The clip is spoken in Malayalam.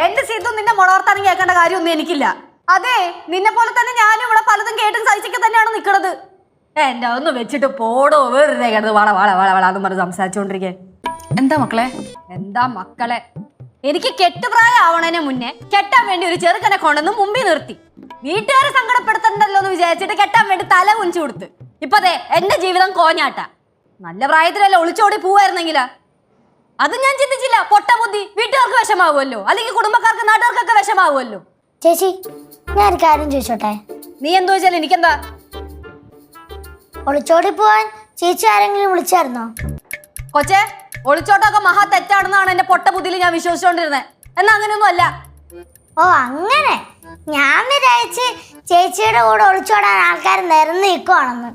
എന്റെ സീറ്റും നിന്നെ മുളവർത്താനും കേൾക്കേണ്ട കാര്യമൊന്നും എനിക്കില്ല. അതെ, നിന്നെ പോലെ തന്നെ ഞാനും ഇവിടെ പലതും കേട്ടും സഹിച്ചൊക്കെ തന്നെയാണ് നിൽക്കുന്നത്. എന്റെ ഒന്ന് വെച്ചിട്ട് പോടോ, വെറുതെ കിടന്ന് വള വള വള വളാന്ന് പറഞ്ഞ് സംസാരിച്ചോണ്ടിരിക്കേ. എന്താ മക്കളെ? എന്താ മക്കളെ, എനിക്ക് കെട്ടുപ്രായം ആവണേനെ മുന്നേ കെട്ടാൻ വേണ്ടി ഒരു ചെറുക്കനെ കൊണ്ടുവന്ന് മുമ്പിൽ നിർത്തി. വീട്ടുകാരെ സങ്കടപ്പെടുത്തണ്ടല്ലോ എന്ന് വിചാരിച്ചിട്ട് കെട്ടാൻ വേണ്ടി തല കുഞ്ചു കൊടുത്ത്. ഇപ്പതേ എന്റെ ജീവിതം കോഞ്ഞാട്ട. നല്ല പ്രായത്തിലല്ല ഒളിച്ചോടി പോവായിരുന്നെങ്കിലാ. അത് ഞാൻ ചിന്തിച്ചില്ല. പൊട്ട ബുദ്ധി. വീട്ടുകാർക്ക് വിഷമാവുമല്ലോ, അല്ലെങ്കിൽ കുടുംബക്കാർക്ക് നാട്ടുകാർക്കൊക്കെ വിഷമാവുമല്ലോ. ചേച്ചി, ഞാൻ ഒരു കാര്യം ചോദിച്ചോട്ടെ? നീ എന്ത് ചോദിച്ചാൽ എനിക്കെന്താ? ഒളിച്ചോടി പോവാൻ ചേച്ചി ആരെങ്കിലും വിളിച്ചായിരുന്നോ? കൊച്ചെ, ഒളിച്ചോട്ടൊക്കെ മഹാ തെറ്റാണെന്നാണ് എന്റെ പൊട്ട ബുദ്ധിയിൽ ഞാൻ വിശ്വസിച്ചോണ്ടിരുന്നത്. എന്നാ അങ്ങനെയൊന്നും അല്ല. ഓ അങ്ങനെ. ഞാൻ വിചാരിച്ച് ചേച്ചിയുടെ കൂടെ ഒളിച്ചോടാൻ ആൾക്കാർ നിരന്ന് നിൽക്കുവാണെന്ന്.